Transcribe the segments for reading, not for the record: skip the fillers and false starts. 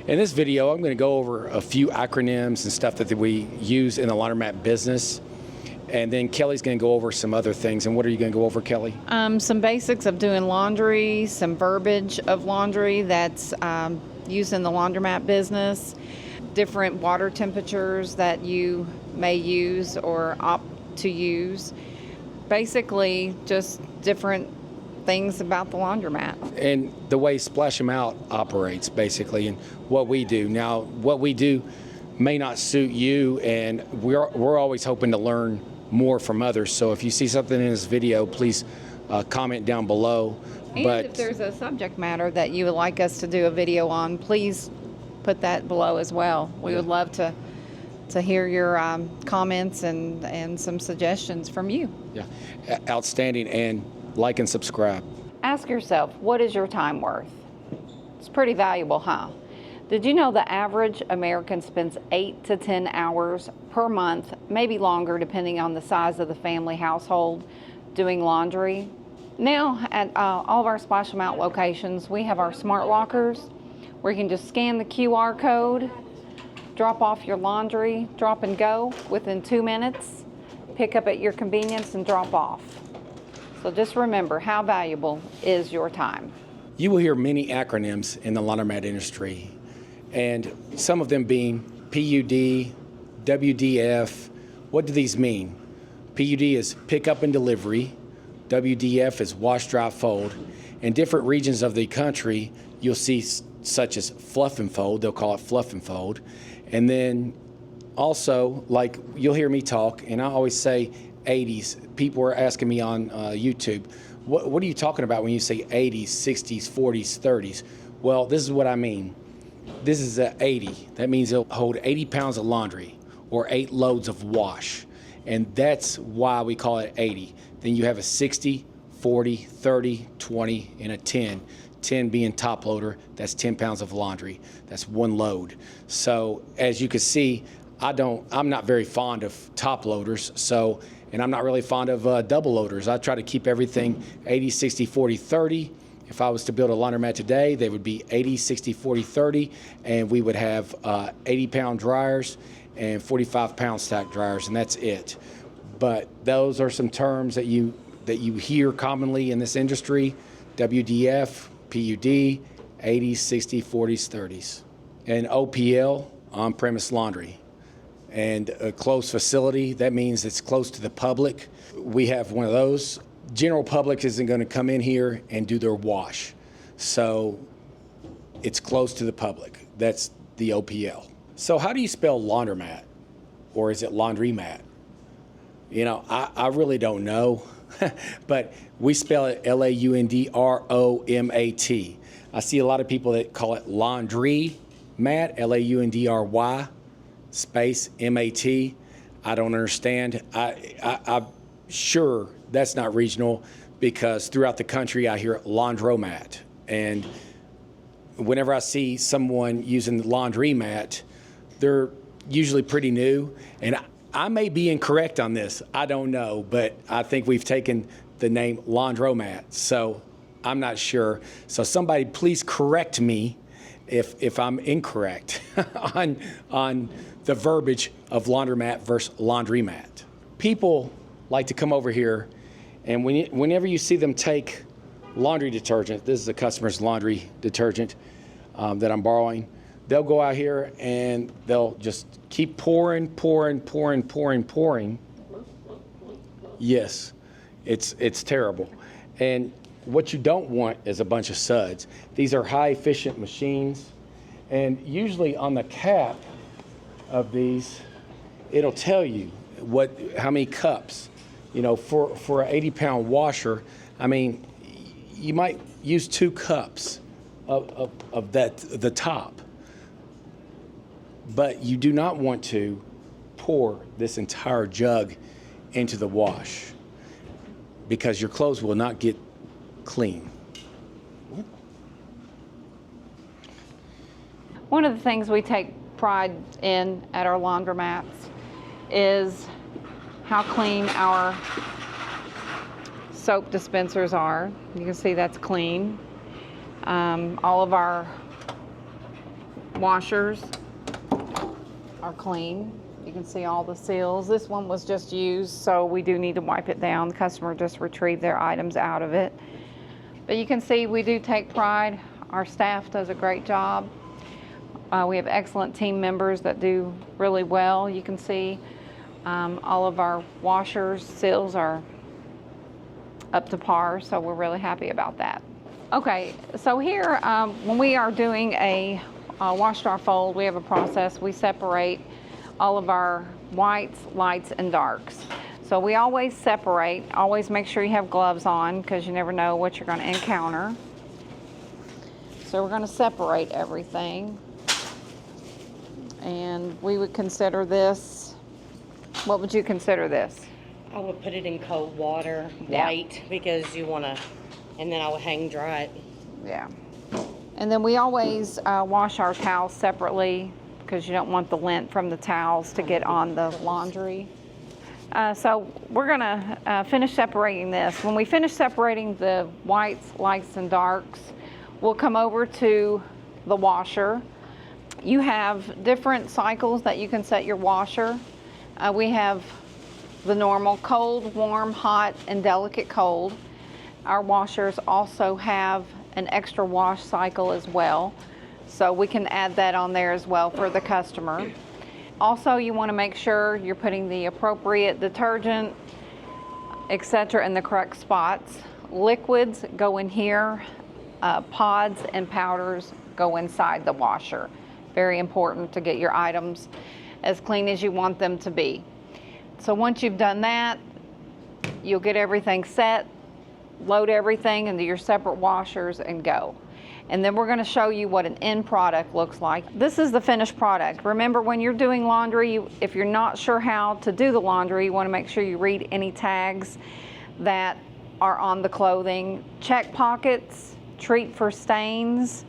In this video, I'm going to go over a few acronyms and stuff that we use in the laundromat business. And then Kelly's going to go over some other things. And what are you going to go over, Kelly? Some basics of doing laundry, some verbiage of laundry that's used in the laundromat business, different water temperatures that you may use or opt to use. Basically, just different things about the laundromat. And the way Splash 'em Out operates, basically, and what we do. Now, what we do may not suit you, and we're always hoping to learn more from others. So if you see something in this video, please comment down below. And if there's a subject matter that you would like us to do a video on, please put that below as well. We would love to hear your comments and some suggestions from you. Yeah, outstanding. And like and subscribe. Ask yourself, what is your time worth? It's pretty valuable, huh? Did you know the average American spends 8 to 10 hours per month, maybe longer depending on the size of the family household, doing laundry? Now at all of our Splash 'em Out locations, we have our smart lockers where you can just scan the QR code, drop off your laundry, drop and go within 2 minutes, pick up at your convenience and drop off. So just remember, how valuable is your time? You will hear many acronyms in the laundromat industry, and some of them being PUD, WDF. What do these mean? PUD is pick up and delivery. WDF is wash, dry, fold. In different regions of the country, you'll see such as fluff and fold. They'll call it fluff and fold. And then also, like you'll hear me talk, and I always say 80s. People are asking me on YouTube, what are you talking about when you say 80s, 60s, 40s, 30s? Well, this is what I mean. This is a 80. That means it'll hold 80 pounds of laundry or 8 loads of wash. And that's why we call it 80. Then you have a 60, 40, 30, 20, and a 10. 10 being top loader, that's 10 pounds of laundry. That's one load. So as you can see, I'm not very fond of top loaders, and I'm not really fond of double loaders. I try to keep everything 80, 60, 40, 30. If I was to build a laundromat today, they would be 80, 60, 40, 30, and we would have 80-pound dryers and 45-pound stack dryers, and that's it. But those are some terms that you hear commonly in this industry: WDF, PUD, 80s, 60s, 40s, 30s, and OPL, on-premise laundry. And a closed facility, that means it's close to the public. We have one of those. General public isn't going to come in here and do their wash. So it's close to the public. That's the OPL. So how do you spell laundromat? Or is it laundromat? You know, I really don't know. But we spell it Laundromat. I see a lot of people that call it laundry mat, Laundry space MAT. I don't understand. I'm sure that's not regional, because throughout the country I hear laundromat. And whenever I see someone using the laundromat, they're usually pretty new. And I may be incorrect on this. I don't know, but I think we've taken the name laundromat. So I'm not sure. So somebody please correct me if I'm incorrect on the verbiage of laundromat versus laundromat. People like to come over here, and whenever you see them take laundry detergent, this is a customer's laundry detergent that I'm borrowing, they'll go out here and they'll just keep pouring. Yes, it's terrible. And what you don't want is a bunch of suds. These are high efficient machines, and usually on the cap of these, it'll tell you how many cups. You know, for an 80-pound washer, I mean, you might use 2 cups of the top, but you do not want to pour this entire jug into the wash, because your clothes will not get clean. One of the things we take pride in at our laundromats is how clean our soap dispensers are. You can see that's clean. All of our washers are clean. You can see all the seals. This one was just used, so we do need to wipe it down. The customer just retrieved their items out of it. But you can see we do take pride. Our staff does a great job. We have excellent team members that do really well. You can see all of our washers, seals are up to par, so we're really happy about that. Okay, so here, when we are doing a wash straw fold, we have a process. We separate all of our whites, lights, and darks. So we always separate, always make sure you have gloves on because you never know what you're going to encounter. So we're going to separate everything. And we would consider this, what would you consider this? I would put it in cold water, light, because you want to, and then I would hang dry it. Yeah. And then we always wash our towels separately because you don't want the lint from the towels to get on the laundry. So we're gonna finish separating this. When we finish separating the whites, lights, and darks, we'll come over to the washer. You have different cycles that you can set your washer. We have the normal cold, warm, hot, and delicate cold. Our washers also have an extra wash cycle as well. So we can add that on there as well for the customer. Also, you want to make sure you're putting the appropriate detergent, etc., in the correct spots. Liquids go in here, pods and powders go inside the washer. Very important to get your items as clean as you want them to be. So once you've done that, you'll get everything set, load everything into your separate washers and go. And then we're going to show you what an end product looks like. This is the finished product. Remember, when you're doing laundry, if you're not sure how to do the laundry, you want to make sure you read any tags that are on the clothing. Check pockets, treat for stains,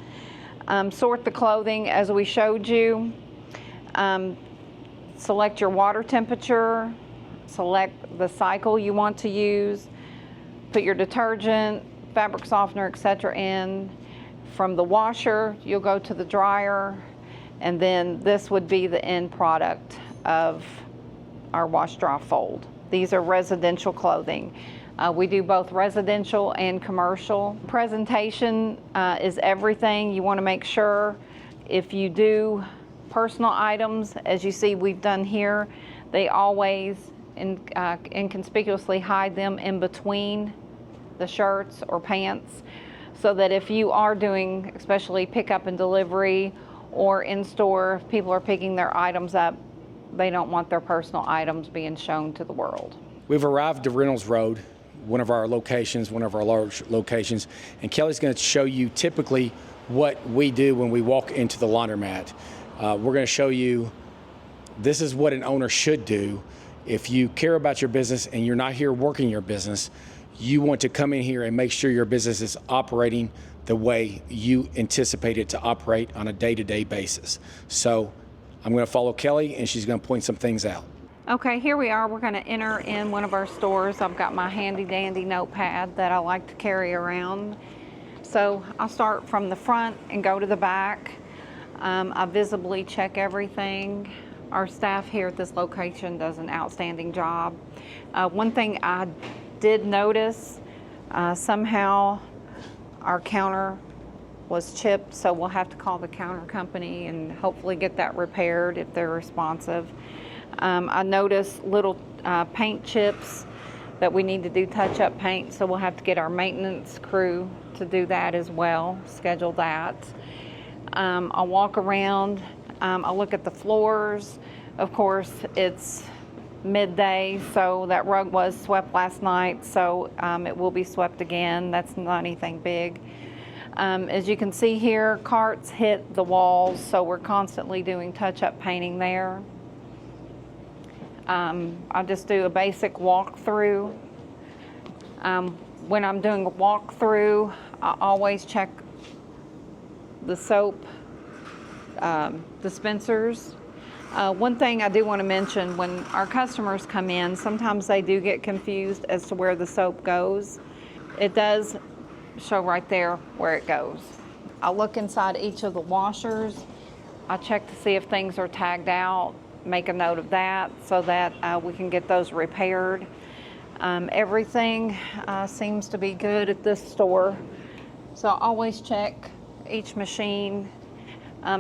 sort the clothing as we showed you. Select your water temperature, select the cycle you want to use, put your detergent, fabric softener, etc. in. From the washer, you'll go to the dryer, and then this would be the end product of our wash straw fold. These are residential clothing. We do both residential and commercial. Presentation is everything. You want to make sure if you do personal items, as you see we've done here, they always inconspicuously hide them in between the shirts or pants, so that if you are doing especially pickup and delivery or in store, if people are picking their items up, they don't want their personal items being shown to the world. We've arrived at Reynolds Road, one of our locations, one of our large locations, and Kelly's going to show you typically what we do when we walk into the laundromat. We're going to show you this is what an owner should do. If you care about your business and you're not here working your business, you want to come in here and make sure your business is operating the way you anticipate it to operate on a day-to-day basis. So I'm going to follow Kelly, and she's going to point some things out. Okay, here we are. We're going to enter in one of our stores. I've got my handy dandy notepad that I like to carry around. So I'll start from the front and go to the back. I visibly check everything. Our staff here at this location does an outstanding job. One thing I did notice, somehow our counter was chipped, so we'll have to call the counter company and hopefully get that repaired if they're responsive. I noticed little paint chips that we need to do touch-up paint, so we'll have to get our maintenance crew to do that as well, schedule that. I'll walk around, I'll look at the floors. Of course, it's midday, so that rug was swept last night, so it will be swept again. That's not anything big. As you can see here, carts hit the walls, so we're constantly doing touch-up painting there. I'll just do a basic walkthrough. When I'm doing a walkthrough, I always check the soap dispensers. One thing I do want to mention, when our customers come in, sometimes they do get confused as to where the soap goes. It does show right there where it goes. I'll look inside each of the washers I check to see if things are tagged out, make a note of that so that we can get those repaired. Everything seems to be good at this store, so I always check each machine.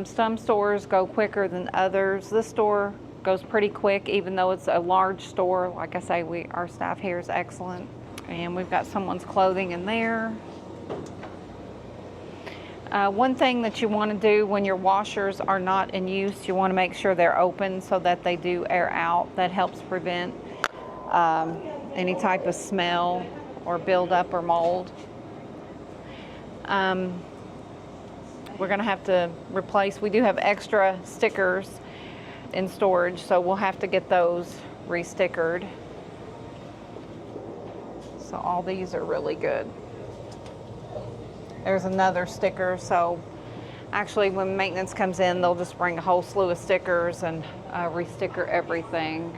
Some stores go quicker than others. This store goes pretty quick, even though it's a large store. Like I say, our staff here is excellent, and we've got someone's clothing in there. One thing that you want to do when your washers are not in use, you want to make sure they're open so that they do air out. That helps prevent any type of smell or buildup or mold. We're going to have to replace, we do have extra stickers in storage, so we'll have to get those re-stickered. So all these are really good. There's another sticker, so actually when maintenance comes in, they'll just bring a whole slew of stickers and re-sticker everything.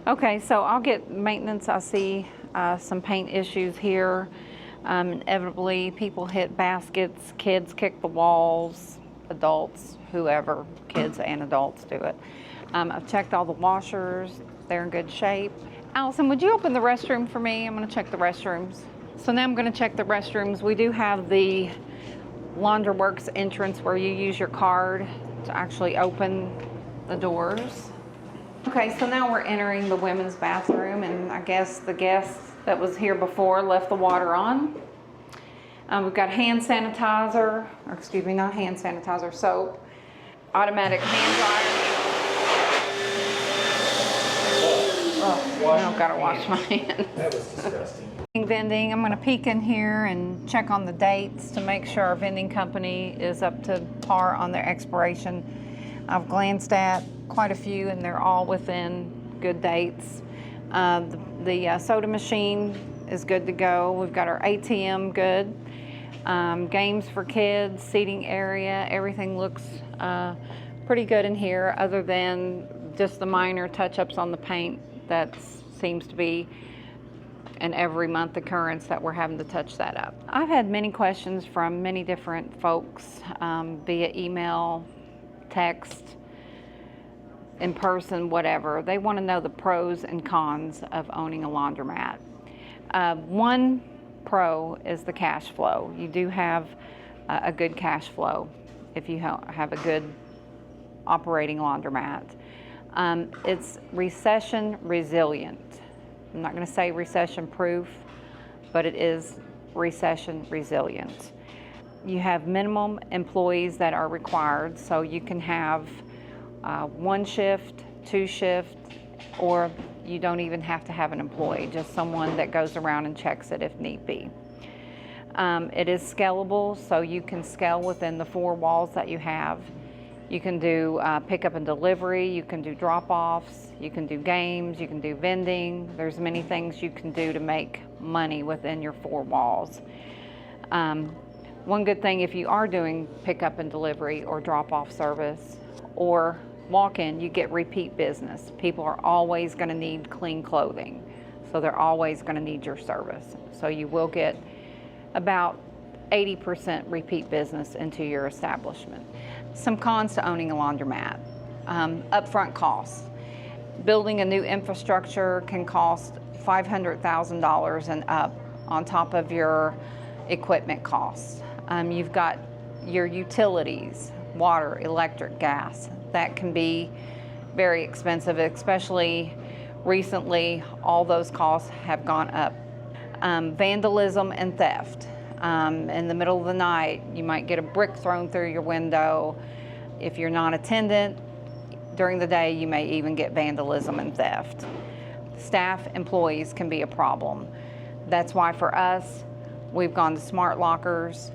Okay, so I'll get maintenance. I see some paint issues here. Inevitably, people hit baskets, kids kick the walls, adults, whoever, kids and adults do it. I've checked all the washers. They're in good shape. Allison, would you open the restroom for me? I'm going to check the restrooms. So now I'm going to check the restrooms. We do have the LaundroWorks entrance where you use your card to actually open the doors. Okay, so now we're entering the women's bathroom, and I guess the guest that was here before left the water on. We've got hand sanitizer, or excuse me, not hand sanitizer, soap, automatic hand dryer. Oh, I've got to wash my hands. That was disgusting. Vending, I'm going to peek in here and check on the dates to make sure our vending company is up to par on their expiration. I've glanced at quite a few and they're all within good dates. The soda machine is good to go. We've got our ATM good. Games for kids, seating area, everything looks pretty good in here other than just the minor touch-ups on the paint. That seems to be an every month occurrence that we're having to touch that up. I've had many questions from many different folks via email, text, in person, whatever. They want to know the pros and cons of owning a laundromat. One pro is the cash flow. You do have a good cash flow if you have a good operating laundromat. It's recession resilient. I'm not going to say recession proof, but it is recession resilient. You have minimum employees that are required, so you can have 1 shift, 2 shift, or you don't even have to have an employee, just someone that goes around and checks it if need be. It is scalable, so you can scale within the 4 walls that you have. You can do pickup and delivery, you can do drop-offs, you can do games, you can do vending. There's many things you can do to make money within your 4 walls. One good thing, if you are doing pickup and delivery or drop-off service or walk-in, you get repeat business. People are always going to need clean clothing, so they're always going to need your service. So you will get about 80% repeat business into your establishment. Some cons to owning a laundromat. Upfront costs. Building a new infrastructure can cost $500,000 and up on top of your equipment costs. You've got your utilities, water, electric, gas. That can be very expensive, especially recently. All those costs have gone up. Vandalism and theft. In the middle of the night, you might get a brick thrown through your window. If you're non-attendant, during the day, you may even get vandalism and theft. Staff employees can be a problem. That's why for us, we've gone to smart lockers.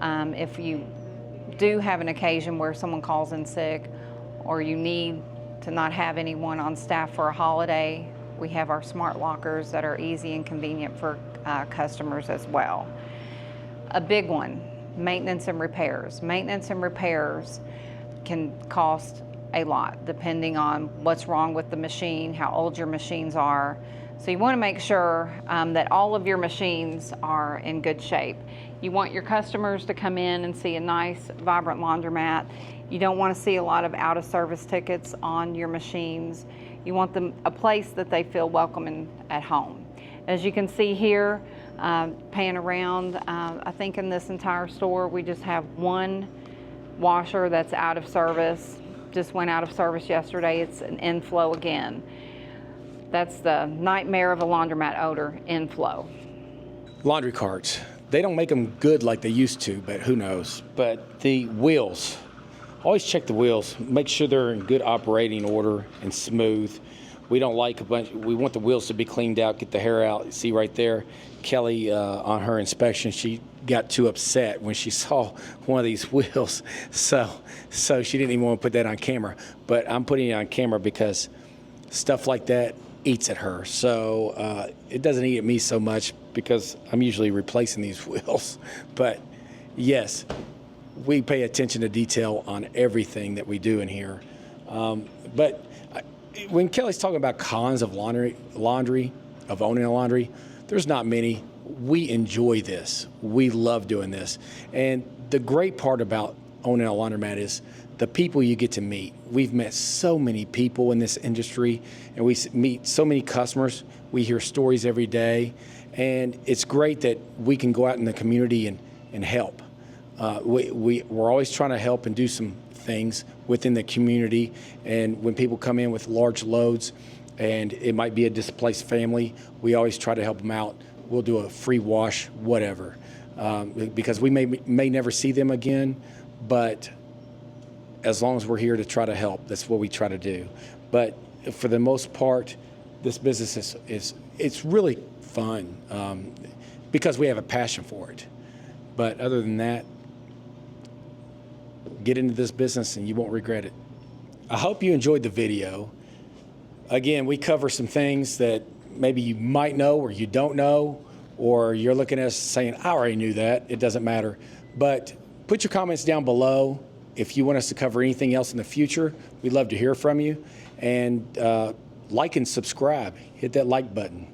If you do have an occasion where someone calls in sick or you need to not have anyone on staff for a holiday, we have our smart lockers that are easy and convenient for customers as well. A big one, maintenance and repairs. Maintenance and repairs can cost a lot depending on what's wrong with the machine, how old your machines are. So you want to make sure that all of your machines are in good shape. You want your customers to come in and see a nice, vibrant laundromat. You don't want to see a lot of out of service tickets on your machines. You want them a place that they feel welcome and at home. As you can see here, pan around, I think in this entire store we just have one washer that's out of service. Just went out of service yesterday. It's an inflow again. That's the nightmare of a laundromat odor, inflow. Laundry carts. They don't make them good like they used to, but who knows. But the wheels, always check the wheels. Make sure they're in good operating order and smooth. We don't like we want the wheels to be cleaned out, get the hair out. You see right there, Kelly, on her inspection, she got too upset when she saw one of these wheels. So she didn't even want to put that on camera. But I'm putting it on camera because stuff like that eats at her. So it doesn't eat at me so much because I'm usually replacing these wheels. But yes, we pay attention to detail on everything that we do in here. But when Kelly's talking about cons of laundry, of owning a laundry, there's not many. We enjoy this. We love doing this. And the great part about owning a laundromat is the people you get to meet. We've met so many people in this industry, and we meet so many customers. We hear stories every day, and it's great that we can go out in the community and help. We're always trying to help and do some things within the community, and when people come in with large loads and it might be a displaced family, we always try to help them out. We'll do a free wash, whatever, because we may never see them again, but as long as we're here to try to help, that's what we try to do. But for the most part, this business it's really fun because we have a passion for it. But other than that, get into this business and you won't regret it. I hope you enjoyed the video. Again, we cover some things that maybe you might know or you don't know, or you're looking at us saying, I already knew that. It doesn't matter. But put your comments down below if you want us to cover anything else in the future. We'd love to hear from you. And like and subscribe. Hit that like button.